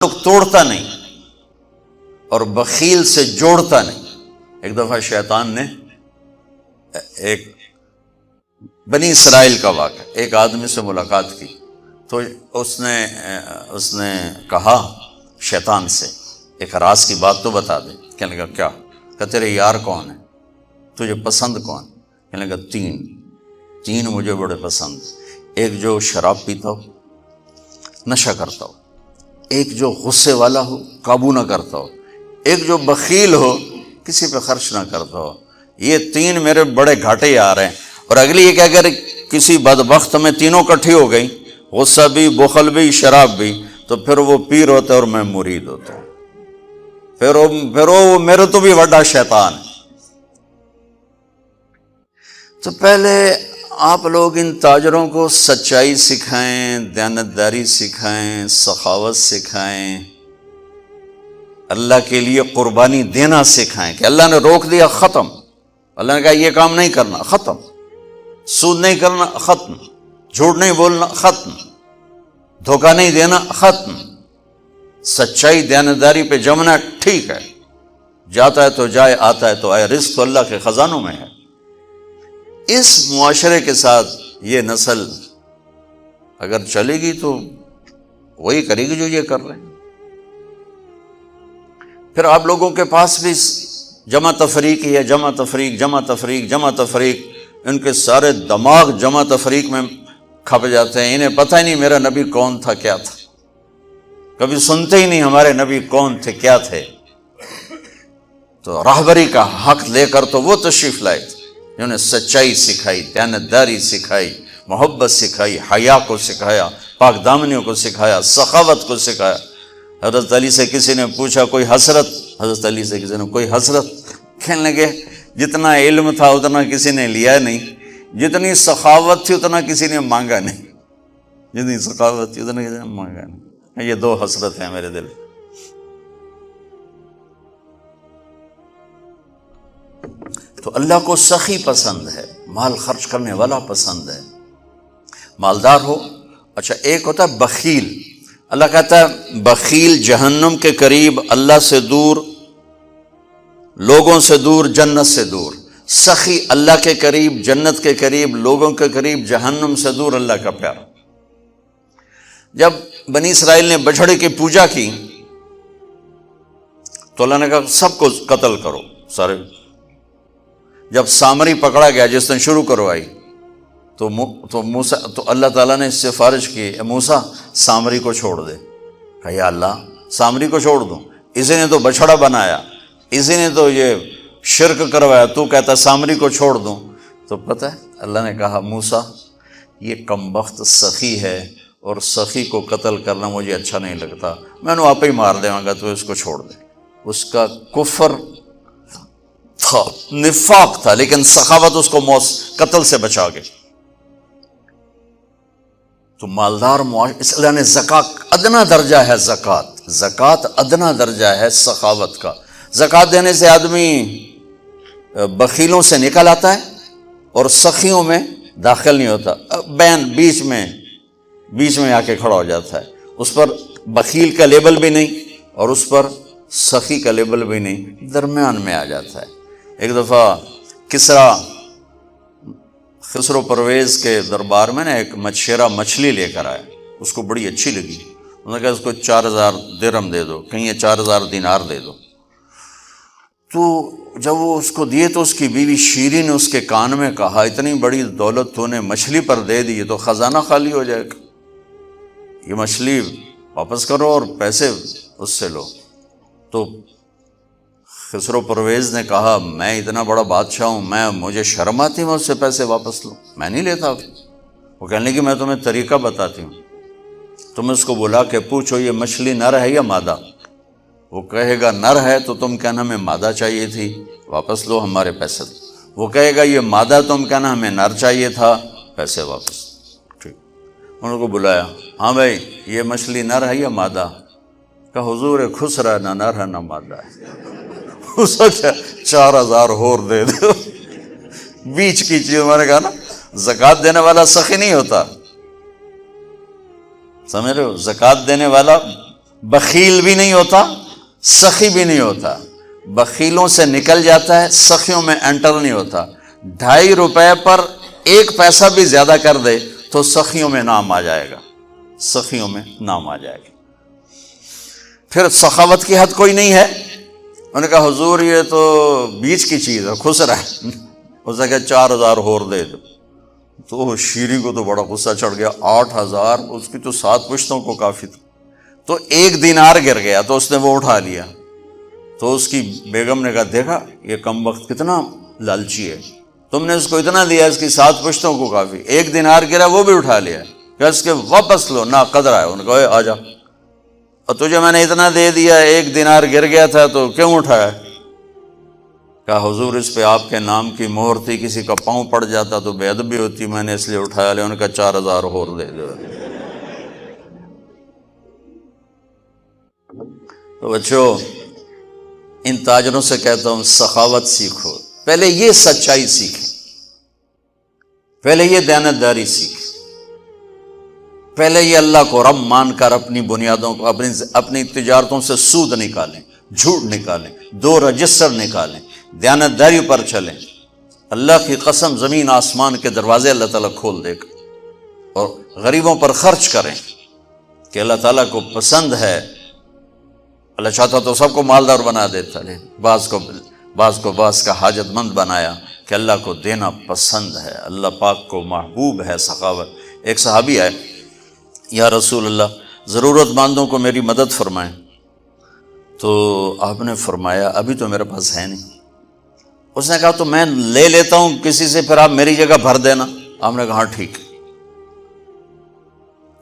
توڑتا نہیں اور بخیل سے جوڑتا نہیں۔ ایک دفعہ شیطان نے ایک بنی اسرائیل کا واقعہ، ایک آدمی سے ملاقات کی تو اس نے کہا شیطان سے ایک راز کی بات تو بتا دے۔ کہنے لگا کیا؟ کہ تیرے یار کون ہے، تجھے پسند کون؟ کہنے لگا تین مجھے بڑے پسند، ایک جو شراب پیتا ہو، نشہ کرتا ہو، ایک جو غصے والا ہو، قابو نہ کرتا ہو، ایک جو بخیل ہو، کسی پہ خرچ نہ کرتا ہو۔ یہ تین میرے بڑے گھاٹے آ رہے ہیں۔ اور اگلی یہ کہ اگر کسی بدبخت میں تینوں کٹھی ہو گئی، غصہ بھی، بخل بھی، شراب بھی، تو پھر وہ پیر ہوتا ہے اور میں مرید ہوتا ہوں، پھر وہ میرے تو بھی بڑا شیطان ہے۔ تو پہلے آپ لوگ ان تاجروں کو سچائی سکھائیں، دیانتداری سکھائیں، سخاوت سکھائیں، اللہ کے لیے قربانی دینا سکھائیں کہ اللہ نے روک دیا، ختم۔ اللہ نے کہا یہ کام نہیں کرنا، ختم۔ سود نہیں کرنا، ختم۔ جھوٹ نہیں بولنا، ختم۔ دھوکہ نہیں دینا، ختم۔ سچائی دیانتداری پہ جمنا ٹھیک ہے، جاتا ہے تو جائے، آتا ہے تو آئے، رزق تو اللہ کے خزانوں میں ہے۔ اس معاشرے کے ساتھ یہ نسل اگر چلے گی تو وہی کرے گی جو یہ کر رہے ہیں۔ پھر آپ لوگوں کے پاس بھی جمع تفریق ہی ہے، جمع تفریق، جمع تفریق، جمع تفریق۔ ان کے سارے دماغ جمع تفریق میں کھپ جاتے ہیں، انہیں پتہ ہی نہیں میرا نبی کون تھا، کیا تھا، کبھی سنتے ہی نہیں ہمارے نبی کون تھے، کیا تھے۔ تو راہبری کا حق لے کر تو وہ تشریف لائے تھے جنہوں نے سچائی سکھائی، دیانتداری سکھائی، محبت سکھائی، حیا کو سکھایا، پاک دامنیوں کو سکھایا، سخاوت کو سکھایا۔ حضرت علی سے کسی نے پوچھا کوئی حسرت، حضرت علی سے کسی نے کوئی حسرت، کہنے لگے جتنا علم تھا اتنا کسی نے لیا نہیں، جتنی سخاوت تھی اتنا کسی نے مانگا نہیں، جتنی سخاوت تھی اتنا کسی نے مانگا نہیں۔ یہ دو حسرت ہیں میرے دل۔ تو اللہ کو سخی پسند ہے، مال خرچ کرنے والا پسند ہے، مالدار ہو۔ اچھا ایک ہوتا ہے بخیل، اللہ کہتا ہے بخیل جہنم کے قریب، اللہ سے دور، لوگوں سے دور، جنت سے دور۔ سخی اللہ کے قریب، جنت کے قریب، لوگوں کے قریب، جہنم سے دور، اللہ کا پیارا۔ جب بنی اسرائیل نے بچھڑے کی پوجا کی تو اللہ نے کہا سب کو قتل کرو، سارے۔ جب سامری پکڑا گیا جس نے شروع کروائی تو اللہ تعالیٰ نے اس سے سفارش کی، اے موسیٰ سامری کو چھوڑ دے۔ کہا یا اللہ سامری کو چھوڑ دوں؟ اسی نے تو بچھڑا بنایا، اسی نے تو یہ شرک کروایا، تو کہتا سامری کو چھوڑ دوں؟ تو پتہ ہے اللہ نے کہا موسیٰ یہ کمبخت سخی ہے اور سخی کو قتل کرنا مجھے اچھا نہیں لگتا، میں نے آپ ہی مار دوں گا، تو اس کو چھوڑ دے۔ اس کا کفر تھا، نفاق تھا، لیکن سخاوت اس کو قتل سے بچا گئی۔ تو مالدار اس اللہ نے زکوٰۃ ادنا درجہ ہے، زکوٰۃ ادنا درجہ ہے سخاوت کا۔ زکوٰۃ دینے سے آدمی بخیلوں سے نکل آتا ہے اور سخیوں میں داخل نہیں ہوتا، بیچ میں آ کے کھڑا ہو جاتا ہے۔ اس پر بخیل کا لیبل بھی نہیں اور اس پر سخی کا لیبل بھی نہیں، درمیان میں آ جاتا ہے۔ ایک دفعہ خسرو پرویز کے دربار میں ایک مچھیرا مچھلی لے کر آیا، اس کو بڑی اچھی لگی، انہوں نے کہا اس کو 4000 درہم دے دو، کہیں یہ 4000 دینار دے دو۔ تو جب وہ اس کو دیے تو اس کی بیوی شیری نے اس کے کان میں کہا اتنی بڑی دولت تو نے مچھلی پر دے دی، یہ تو خزانہ خالی ہو جائے گا، یہ مچھلی واپس کرو اور پیسے اس سے لو۔ تو خسرو پرویز نے کہا میں اتنا بڑا بادشاہ ہوں، مجھے شرم آتی میں اس سے پیسے واپس لوں، میں نہیں لیتا۔ وہ کہنے لگی میں تمہیں طریقہ بتاتی ہوں، تم اس کو بلا کے پوچھو یہ مچھلی نر ہے یا مادہ، وہ کہے گا نر ہے تو تم کہنا ہمیں مادہ چاہیے تھی، واپس لو ہمارے پیسے دو۔ وہ کہے گا یہ مادہ، تم کہنا ہمیں نر چاہیے تھا، پیسے واپس۔ ٹھیک، انہوں کو بلایا، ہاں بھائی یہ مچھلی نر ہے یا مادہ؟ کہ حضور خسرا نہ نر ہے نہ مادہ ہے۔ سوچا 4000 اور دے دو، بیچ کی چیز۔ ہمارے کہا نا زکوٰۃ دینے والا سخی نہیں ہوتا، سمجھ رہے ہو؟ زکوٰۃ دینے والا بخیل بھی نہیں ہوتا، سخی بھی نہیں ہوتا، بخیلوں سے نکل جاتا ہے، سخیوں میں انٹر نہیں ہوتا۔ 2.5 روپے پر 1 پیسہ بھی زیادہ کر دے تو سخیوں میں نام آ جائے گا، سخیوں میں نام آ جائے گا۔ پھر سخاوت کی حد کوئی نہیں ہے۔ انہوں نے کہا حضور یہ تو بیچ کی چیز ہے، خسرا ہے۔ اس نے کہا 4,000 اور دے دو۔ تو شیریں کو تو بڑا غصہ چڑھ گیا، 8,000 اس کی تو 7 پشتوں کو کافی تھا۔ تو 1 دینار گر گیا تو اس نے وہ اٹھا لیا۔ تو اس کی بیگم نے کہا دیکھا یہ کم وقت کتنا لالچی ہے، تم نے اس کو اتنا دیا، اس کی 7 پشتوں کو کافی، 1 دینار گرا وہ بھی اٹھا لیا، کہ اس کے واپس لو، نا قدر ہے۔ انہوں نے کہا آ جا، اور تجھے میں نے اتنا دے دیا، 1 دینار گر گیا تھا تو کیوں اٹھایا؟ کہا حضور اس پہ آپ کے نام کی مہر تھی، کسی کا پاؤں پڑ جاتا تو بے ادبی ہوتی، میں نے اس لیے اٹھایا لیا۔ انہوں نے کہا 4,000 اور دے دو۔ تو بچوں ان تاجروں سے کہتا ہوں سخاوت سیکھو، پہلے یہ سچائی سیکھیں، پہلے یہ دیانتداری سیکھیں، پہلے یہ اللہ کو رب مان کر اپنی بنیادوں کو، اپنی تجارتوں سے سود نکالیں، جھوٹ نکالیں، 2 رجسٹر نکالیں، دیانتداری پر چلیں۔ اللہ کی قسم زمین آسمان کے دروازے اللہ تعالیٰ کھول دے گا۔ اور غریبوں پر خرچ کریں کہ اللہ تعالیٰ کو پسند ہے۔ اللہ چاہتا تو سب کو مالدار بنا دیتا، لیکن بعض کو بعض کا حاجت مند بنایا کہ اللہ کو دینا پسند ہے، اللہ پاک کو محبوب ہے سخاوت۔ ایک صحابی ہے، یا رسول اللہ ضرورت مندوں کو میری مدد فرمائیں۔ تو آپ نے فرمایا ابھی تو میرے پاس ہے نہیں۔ اس نے کہا تو میں لے لیتا ہوں کسی سے، پھر آپ میری جگہ بھر دینا۔ آپ نے کہا ہاں ٹھیک۔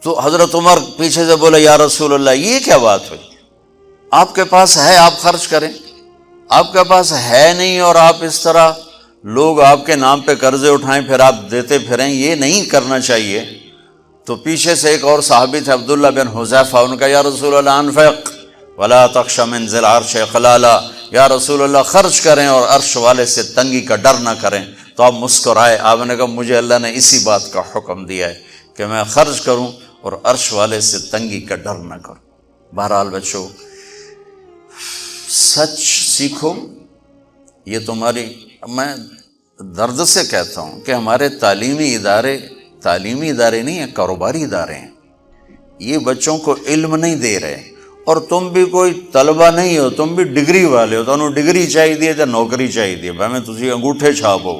تو حضرت عمر پیچھے سے بولے یا رسول اللہ یہ کیا بات ہوئی، آپ کے پاس ہے آپ خرچ کریں، آپ کے پاس ہے نہیں اور آپ اس طرح لوگ آپ کے نام پہ قرضے اٹھائیں پھر آپ دیتے پھریں، یہ نہیں کرنا چاہیے۔ تو پیچھے سے ایک اور صحابی تھے عبداللہ بن حذیفہ، ان کا یا رسول اللہ انفق ولا تخش من ذی العرش خلالا، یا رسول اللہ خرچ کریں اور عرش والے سے تنگی کا ڈر نہ کریں۔ تو آپ مسکرائے، آپ نے کہا مجھے اللہ نے اسی بات کا حکم دیا ہے کہ میں خرچ کروں اور عرش والے سے تنگی کا ڈر نہ کروں۔ بہرحال بچوں سچ سیکھو، یہ تمہاری، میں درد سے کہتا ہوں کہ ہمارے تعلیمی ادارے نہیں ہیں، کاروباری ادارے ہیں۔ یہ بچوں کو علم نہیں دے رہے، اور تم بھی کوئی طلبہ نہیں ہو، تم بھی ڈگری والے ہو، تو انہوں ڈگری چاہیے یا نوکری چاہیے، بھائی میں تجھے انگوٹھے چھاپو۔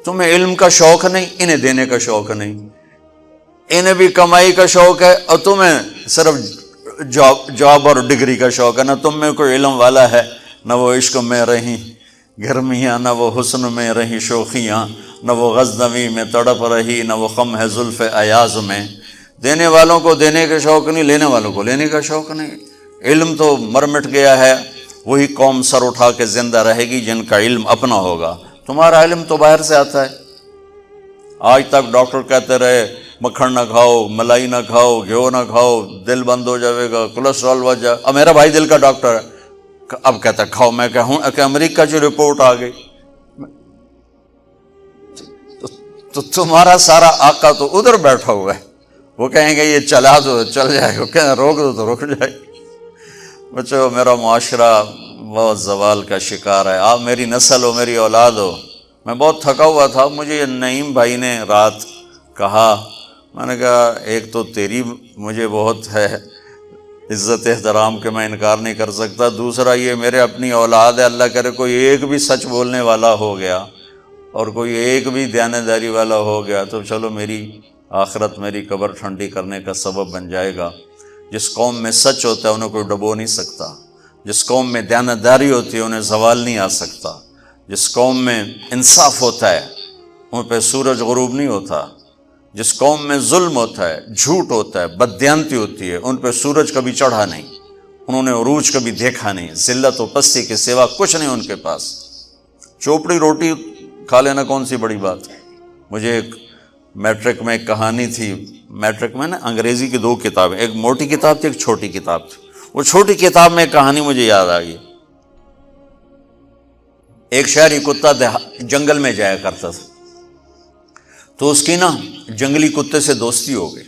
تمہیں علم کا شوق نہیں، انہیں دینے کا شوق نہیں، انہیں بھی کمائی کا شوق ہے اور تمہیں صرف جاب اور ڈگری کا شوق ہے۔ نہ تم میں کوئی علم والا ہے، نہ وہ عشق میں رہیں گرمیاں، نہ وہ حسن میں رہیں شوخیاں، نہ وہ غزنوی میں تڑپ رہی، نہ وہ خم ہے زلف ایاز میں۔ دینے والوں کو دینے کا شوق نہیں، لینے والوں کو لینے کا شوق نہیں۔ علم تو مر مٹ گیا ہے، وہی قوم سر اٹھا کے زندہ رہے گی جن کا علم اپنا ہوگا۔ تمہارا علم تو باہر سے آتا ہے۔ آج تک ڈاکٹر کہتے رہے مکھن نہ کھاؤ، ملائی نہ کھاؤ، گھیو نہ کھاؤ، دل بند ہو جائے گا، کولیسٹرول بڑھ جائے۔ اب میرا بھائی دل کا ڈاکٹر ہے، اب کہتا ہے کھاؤ۔ میں کہوں کہ امریکہ کی رپورٹ آ گئی، تو تمہارا سارا آقا تو ادھر بیٹھا ہوا ہے، وہ کہیں گے یہ چلا تو چل جائے گا، کہیں روک دو تو رک جائے گا۔ بچوں میرا معاشرہ بہت زوال کا شکار ہے، آپ میری نسل ہو، میری اولاد ہو۔ میں بہت تھکا ہوا تھا، مجھے نعیم بھائی نے رات کہا، میں نے کہا ایک تو تیری مجھے بہت ہے عزت احترام کہ میں انکار نہیں کر سکتا، دوسرا یہ میرے اپنی اولاد ہے، اللہ کرے کوئی ایک بھی سچ بولنے والا ہو گیا اور کوئی ایک بھی دیانتداری والا ہو گیا تو چلو میری آخرت، میری قبر ٹھنڈی کرنے کا سبب بن جائے گا۔ جس قوم میں سچ ہوتا ہے انہیں کوئی ڈبو نہیں سکتا، جس قوم میں دیانتداری ہوتی ہے انہیں زوال نہیں آ سکتا، جس قوم میں انصاف ہوتا ہے ان پہ سورج غروب نہیں ہوتا، جس قوم میں ظلم ہوتا ہے، جھوٹ ہوتا ہے، بددیانتی ہوتی ہے، ان پہ سورج کبھی چڑھا نہیں، انہوں نے عروج کبھی دیکھا نہیں، ذلت و پستی کے سوا کچھ نہیں ان کے پاس۔ چوپڑی روٹی کھا لینا کون سی بڑی بات۔ مجھے ایک میٹرک میں ایک کہانی تھی، میٹرک میں نا انگریزی کی 2 کتابیں، ایک موٹی کتاب تھی ایک چھوٹی کتاب تھی، وہ چھوٹی کتاب میں ایک کہانی مجھے یاد آ گئی۔ ایک شہری کتا جنگل میں جایا کرتا تھا، تو اس کی نا جنگلی کتے سے دوستی ہو گئی۔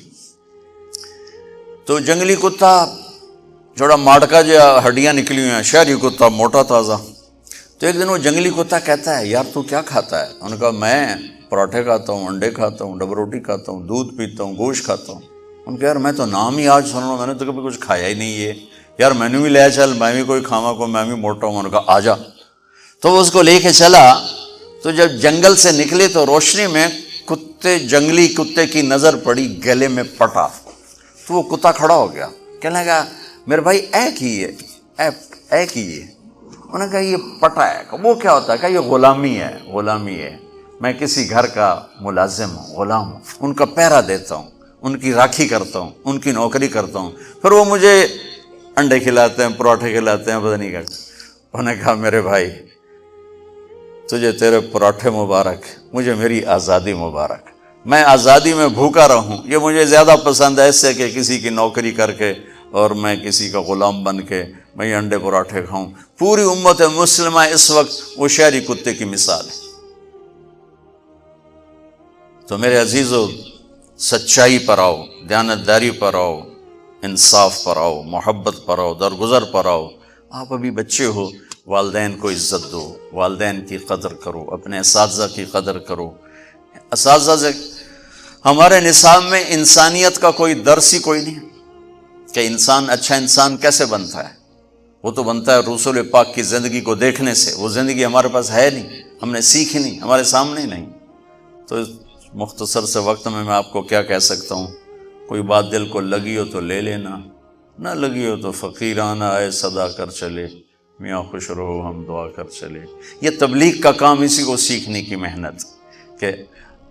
تو جنگلی کتا جوڑا ماٹکا جو ہڈیاں نکلی ہوئی ہیں، شہری کتا موٹا تازہ. تو ایک دن وہ جنگلی کتا کہتا ہے یار تو کیا کھاتا ہے؟ انہوں نے کہا میں پراٹھے کھاتا ہوں، انڈے کھاتا ہوں، ڈبل روٹی کھاتا ہوں، دودھ پیتا ہوں، گوشت کھاتا ہوں. ان کہ یار میں تو نام ہی آج سن رہا ہوں، میں نے تو کبھی کچھ کھایا ہی نہیں ہے یار، میں نے بھی لے چل، میں بھی کوئی کھاوا کو، میں بھی موٹا ہوں. انہوں نے کہا آ جا. تو وہ اس کو لے کے چلا. تو جب جنگل سے نکلے تو روشنی میں جنگلی کتے کی نظر پڑی، گلے میں پٹا. تو وہ کتا کھڑا ہو گیا، کہنے لگا میرے بھائی اے کی ہے، اے کی ہے. انہوں نے کہا یہ پٹا ہے. وہ کیا ہوتا ہے؟ کہ یہ غلامی ہے، غلامی ہے. میں کسی گھر کا ملازم ہوں، غلام ہوں، ان کا پہرا دیتا ہوں، ان کی راکھی کرتا ہوں، ان کی نوکری کرتا ہوں، پھر وہ مجھے انڈے کھلاتے ہیں، پراٹھے کھلاتے ہیں، پتہ نہیں کیا. انہوں نے کہا میرے بھائی تجھے تیرے پراٹھے مبارک، مجھے میری آزادی مبارک. میں آزادی میں بھوکا رہوں یہ مجھے زیادہ پسند ہے اس سے کہ کسی کی نوکری کر کے اور میں کسی کا غلام بن کے میں یہ انڈے پراٹھے کھاؤں. پوری امت مسلمہ اس وقت وہ شہری کتے کی مثال ہے. تو میرے عزیزو، سچائی پر آؤ، دیانتداری پر آؤ، انصاف پر آؤ، محبت پر آؤ، درگزر پر آؤ. آپ ابھی بچے ہو، والدین کو عزت دو، والدین کی قدر کرو، اپنے اساتذہ کی قدر کرو. اساتذہ سے ہمارے نصاب میں انسانیت کا کوئی درس ہی کوئی نہیں کہ انسان اچھا انسان کیسے بنتا ہے. وہ تو بنتا ہے رسول پاک کی زندگی کو دیکھنے سے. وہ زندگی ہمارے پاس ہے نہیں، ہم نے سیکھی نہیں، ہمارے سامنے نہیں. تو مختصر سے وقت میں آپ کو کیا کہہ سکتا ہوں. کوئی بات دل کو لگی ہو تو لے لینا، نہ لگی ہو تو فقیرانہ آئے صدا کر چلے، میاں خوش رہو ہم دعا کر چلے. یہ تبلیغ کا کام اسی کو سیکھنے کی محنت کہ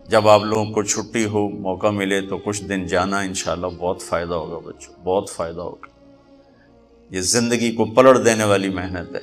جب آپ لوگوں کو چھٹی ہو، موقع ملے تو کچھ دن جانا، انشاءاللہ بہت فائدہ ہوگا بچوں، بہت فائدہ ہوگا. یہ زندگی کو پلٹ دینے والی محنت ہے.